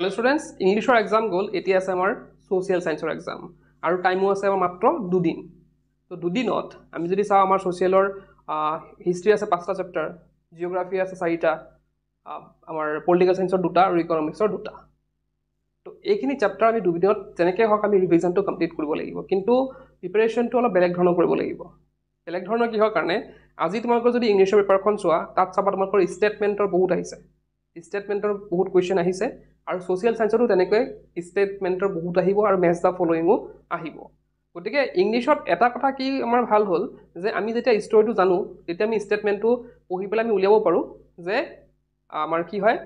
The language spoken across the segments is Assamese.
हेलो स्टूडेंट्स इंग्लिशर एग्जाम गल एटी आछे आमार सोशियल साइंसर एग्जाम और टाइमो आछे आमार मात्र दुदिन तो दुदिनत आमी जदि चाওঁ आमार सोशियलर हिस्ट्री आछे 5टा चैप्टार जिओग्राफी आछे 4टा आमार पलिटिकल साइंसर 2टा और इकोनॉमिक्सर 2टा तो এইখিনি चैप्टार आमी दुदिनत जेनेके हक आमी रिविजनটো कमप्लीट কৰিব লাগিব কিন্তু প্ৰিপাৰেচনটো অলপ বেলেগ ধৰণৰ কৰিব লাগিব বেলেগ ধৰণৰ কিহৰ কাৰণে আজি তোমালোকৰ যদি ইংলিশৰ পেপাৰখন চোৱা তাত চাবা তোমালোকৰ স্টেটমেন্টৰ বহুত আহিছে স্টেটমেন্টৰ বহুত কোৱেশ্চন আহিছে আৰু সোশিয়াল সাইন্সৰো তেনেকৈ স্টেটমেন্টৰ বহুত আহিব আৰু মেথছ দা ফলোইংও আহিব গতিকে ইংলিশত এটা কথা কি আমাৰ ভাল হ'ল যে আমি যেতিয়া ষ্টৰীটো জানো তেতিয়া আমি স্টেটমেন্টটো পঢ়ি পেলাই আমি উলিয়াব পাৰো যে আমাৰ কি হয়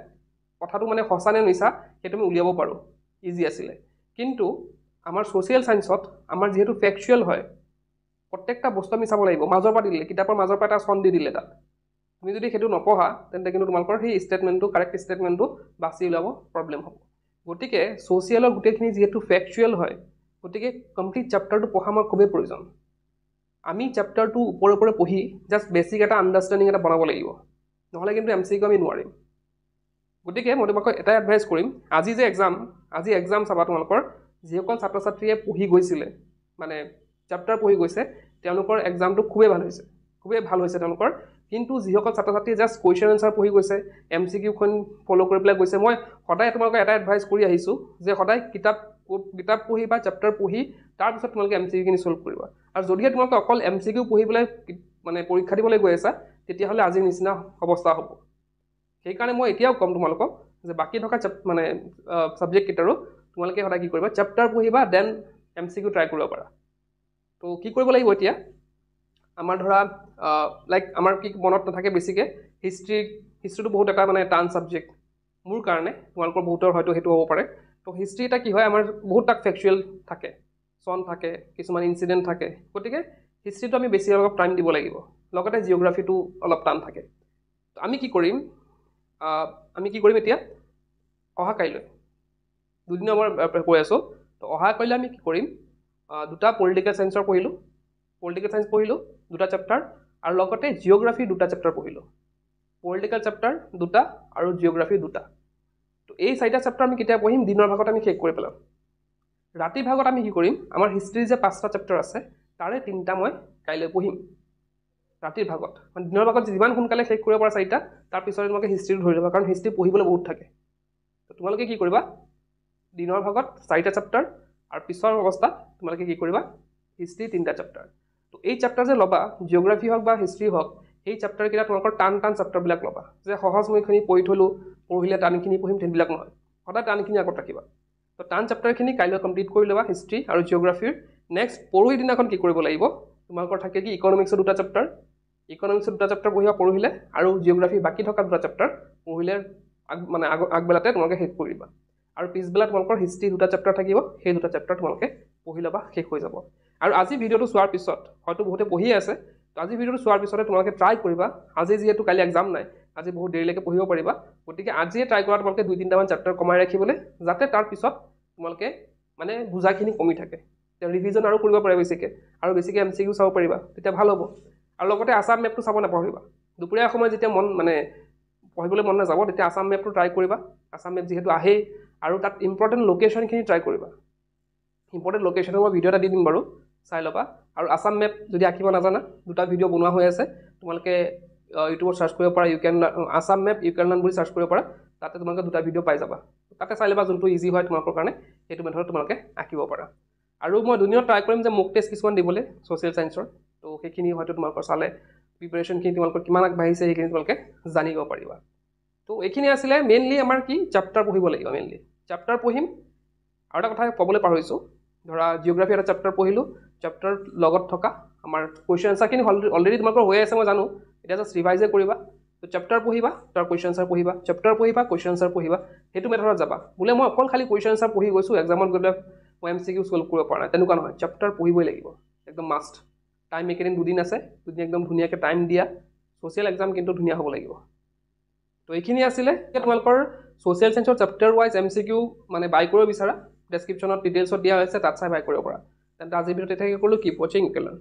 কথাটো মানে হসানে নইছা হেতু আমি উলিয়াব পাৰো ইজি আছিল কিন্তু আমাৰ সোশিয়াল সাইন্সত আমাৰ যেহেতু ফ্যাকচুয়াল হয় প্ৰত্যেকটা বস্তু আমি চাব লাগিব মাজৰ পৰা দিলে কিতাপৰ মাজৰ পৰা এটা ছন দি দিলে তাত তুমি যদি হেতু নপঢ়া তেন্তে কিন্তু তোমালোকৰ সেই স্টেটমেন্টটো কাৰেক্ট স্টেটমেন্টটো বাছি উলাব প্ৰবলেম হ'ব গতিকে সোশিয়ালৰ গুটেখিনি যেহেতু ফ্যাকচুয়াল হয় গতিকে কমপ্লিট চ্যাপ্টাৰটো পঢ়া আমাৰ খুবেই প্ৰয়োজন আমি চ্যাপ্টাৰটো ওপৰে পঢ়ি জাস্ট বেসিক এটা আন্ডাৰষ্টেণ্ডিং এটা বনাব লাগিব নহলে কিন্তু এমসিকিউ আমি নোৱাৰিম গতিকে মই তোমাক এটা এডভাইস কৰিম আজি যে আজি এক্সাম চাবা তোমালোকৰ যিসকল ছাত্ৰ ছাত্ৰীয়ে পঢ়ি গৈছিলে মানে চ্যাপ্টাৰ পঢ়ি গৈছে তেওঁলোকৰ এক্সামটো খুবেই ভাল হৈছে তেওঁলোকৰ কিন্তু যিসকল ছাত্ৰ ছাত্ৰী জাস্ট কোৱেশ্চন আনসাৰ পঢ়ি গৈছে এমসিকিউ খন ফলো কৰি পেলাই গৈছে মই সদায় তোমালোকক এটা এডভাইস কৰি আহিছো যে সদায় কিতাপ পঢ়ি বা চ্যাপ্টাৰ পঢ়ি তাৰ পিছত তোমালোকে এমসিকিউ খিনি সলভ কৰিবা আৰু যদি তোমালোকে অকল এমসিকিউ পঢ়ি পেলাই মানে পৰীক্ষা দিবলৈ গৈ আছা তেতিয়া হলে আজি নিচিনা অৱস্থা হ'ব সেই কাৰণে মই এতিয়াও কম তোমালোকক যে বাকি থকা মানে সাবজেক্ট কিটাৰো তোমালোকে সদায় কি কৰিবা চ্যাপ্টাৰ পঢ়িবা দেন এমসিকিউ ট্ৰাই কৰিব পাৰা তো কি কৰিব লাগিব এতিয়া আমাৰ ধৰা লাইক আমাৰ কি মনত নাথাকে বেছিকে হিষ্ট্ৰীটো বহুত এটা মানে টান সাবজেক্ট মোৰ কাৰণে তোমালোকৰ বহুতৰ হয়তো হেতু হ'ব পাৰে তো হিষ্ট্ৰী এটা কি হয় আমাৰ বহুত টাক ফ্যাকচুয়াল থাকে সন থাকে কিছুমান ইনসিডেন্ট থাকে গতিকে হিষ্ট্ৰীটো আমি বেছি অলপ টাইম দিব লাগিব লগতে জিওগ্ৰাফিটো অলপ টান থাকে তো আমি কি কৰিম এতিয়া অহা কাইলৈ দুদিন আমাৰ কৈ আছো তো অহা কাইলৈ আমি কি কৰিম দুটা পলিটিক্যাল সাইন্সৰ পলিটিক্যাল সাইন্স পঢ়িলো দুটা চ্যাপ্টাৰ আৰু লগতে জিওগ্ৰাফি দুটা চ্যাপ্টাৰ পঢ়িলো পলিটিক্যাল চ্যাপ্টাৰ দুটা আৰু জিওগ্ৰাফি দুটা তো এই চাৰিটা চ্যাপ্টাৰ আমি কেতিয়া পঢ়িম দিনৰ ভাগত আমি শেষ কৰি পেলাম ৰাতি ভাগত আমি কি কৰিম আমাৰ হিষ্ট্ৰী যে 5টা চ্যাপ্টাৰ আছে তাৰে 3টা মই কাইলৈ পঢ়িম ৰাতিৰ ভাগত মানে দিনৰ ভাগত যিমান সোনকালে শেষ কৰিব পৰা চাৰিটা তাৰ পিছৰে তোমাকে হিষ্ট্ৰীটো ধৰি ল'বা কাৰণ হিষ্ট্ৰী পঢ়িবলৈ বহুত থাকে তো তোমালোকে কি কৰিবা দিনৰ ভাগত 4টা চ্যাপ্টাৰ আৰু পিছৰ অৱস্থাত তোমালোকে কি কৰিবা হিষ্ট্ৰী 3টা চ্যাপ্টাৰ তো এই চ্যাপ্টাৰ যে লবা জিওগ্ৰাফি হক বা হিষ্ট্ৰী হক এই চ্যাপ্টাৰ কিটা তোমালোকৰ টান চ্যাপ্টাৰ বিলাক লবা যে সহজ মইখিনি পঢ়িলে টানখিনি পঢ়িম তেনবিলাক নহয় সদায় টানখিনি আগত ৰাখিবা তো টান চ্যাপ্টাৰখিনি কাইলৈ কমপ্লিট কৰি লবা হিষ্ট্ৰী আৰু জিওগ্ৰাফিৰ নেক্সট পৰহি দিনাখন কি কৰিব লাগিব তোমালোকৰ থাকে কি ইকনমিক্সৰ দুটা চ্যাপ্টাৰ পঢ়িলে আৰু জিওগ্ৰাফি বাকি থকা দুটা চ্যাপ্টাৰ পঢ়িলে মানে আগবেলাতে তোমালোকে শেষ কৰিবা আৰু পিছবেলা তোমালোকৰ হিষ্ট্ৰী দুটা চ্যাপ্টাৰ থাকিব সেই দুটা চ্যাপ্টাৰ তোমালোকে পঢ়ি লবা শেষ হৈ যাব আৰু আজি ভিডিওটো চোৱাৰ পিছত হয়তো বহুতে পঢ়ি আছে তো আজি ভিডিওটো চোৱাৰ পিছতে তোমালোকে ট্ৰাই কৰিবা আজি যেহেতু কালি এক্সাম নাই আজি বহুত দেৰিলৈকে পঢ়িব পাৰিবা গতিকে আজিয়ে ট্ৰাই কৰা তোমালোকে 2-3টা মান চ্যাপ্টাৰ কমাই ৰাখিবলৈ যাতে তাৰ পিছত তোমালোকে মানে বুজাখিনি কমি থাকে তে ৰিভিজন আৰু কৰিব পাৰিবা বেছিকে এমসিকিউ চাব পাৰিবা তেতিয়া ভাল হ'ব আৰু লগতে আসাম মেপটো চাব নাপাহৰিবা দুপৰীয়া সময় যেতিয়া মন মানে পঢ়িবলৈ মন নাযাব তেতিয়া আসাম মেপটো ট্ৰাই কৰিবা আসাম মেপ যেহেতু আহে আৰু তাত ইম্পৰ্টেন্ট লোকেশনখিনি ট্ৰাই কৰিবা ইম্পৰ্টেন্ট লোকেশনৰ মই ভিডিও এটা দি দিম বাৰু চাই লবা আৰু আসাম মেপ যদি আঁকিব নাজানা দুটা ভিডিও বনোৱা হৈ আছে তোমালোকে ইউটিউবত সাৰ্চ কৰিব পাৰা আসাম মেপ ইউ কেন লাৰ্ণ বুলি সাৰ্চ কৰিব পাৰা তাতে তোমালোকে দুটা ভিডিও পাই যাবা তাতে চাই লবা যোনটো ইজি হয় তোমালোকৰ কাৰণে সেইটো মেথডত তোমালোকে আঁকিব পাৰা আৰু মই দুনিয়াত ট্ৰাই কৰিম যে মক টেষ্ট কিছুমান দিবলৈ সোশিয়াল সাইন্সৰ তো সেইখিনি হয়তো তোমালোকৰ চালে প্ৰিপাৰেচনখিনি তোমালোকৰ কিমান আগবাঢ়িছে সেইখিনি তোমালোকে জানিব পাৰিবা তো এইখিনি আছিল মেইনলি আমাৰ কি চ্যাপ্টাৰ পঢ়িব লাগিব মেইনলি চ্যাপ্টাৰ পঢ়িম আৰু এটা কথা ক'বলৈ পাহৰিছো ধৰা জিওগ্ৰাফি এটা চ্যাপ্টাৰ পঢ়িলো চ্যাপ্টাৰ লগত থকা আমাৰ কোৱেশ্চন আনসাৰখিনি অলৰেডি তোমালোকৰ হৈ আছে মই জানো এটা জাস্ট ৰিভাইজে কৰিবা তো চ্যাপ্টাৰ পঢ়িবা তাৰ কোৱেশ্চন আনসাৰ পঢ়িবা চ্যাপ্টাৰ পঢ়িবা কোৱেশ্চন আনসাৰ পঢ়িবা হেতু মেথডত যাবা বোলে মই অকল খালি কোৱেশ্চন আনসাৰ পঢ়ি গৈছো এক্সামত গৈ মই এমসিকিউ সলভ কৰিব পৰা নাই তেনেকুৱা নহয় চ্যাপ্টাৰ পঢ়িবই লাগিব একদম মাষ্ট টাইম একেদিন দুদিন আছে দুদিন একদম ধুনীয়াকৈ টাইম দিয়া সোশিয়াল এক্সাম কিন্তু ধুনীয়া হ'ব লাগিব তো এইখিনি আছিল তোমালোকৰ সোশিয়াল সাইন্সৰ চ্যাপ্টাৰ ওয়াইজ এমসিকিউ মানে বাই কৰিব বিচাৰা ডেসক্ৰিপচনত ডিটেইলছত দিয়া হৈছে তাত চাই বাই কৰিব পাৰা তেন্তে আজি ভিডিওতে থাকে কৰিলো কিপ ওয়াচিং ইউ কেন লাৰ্ণ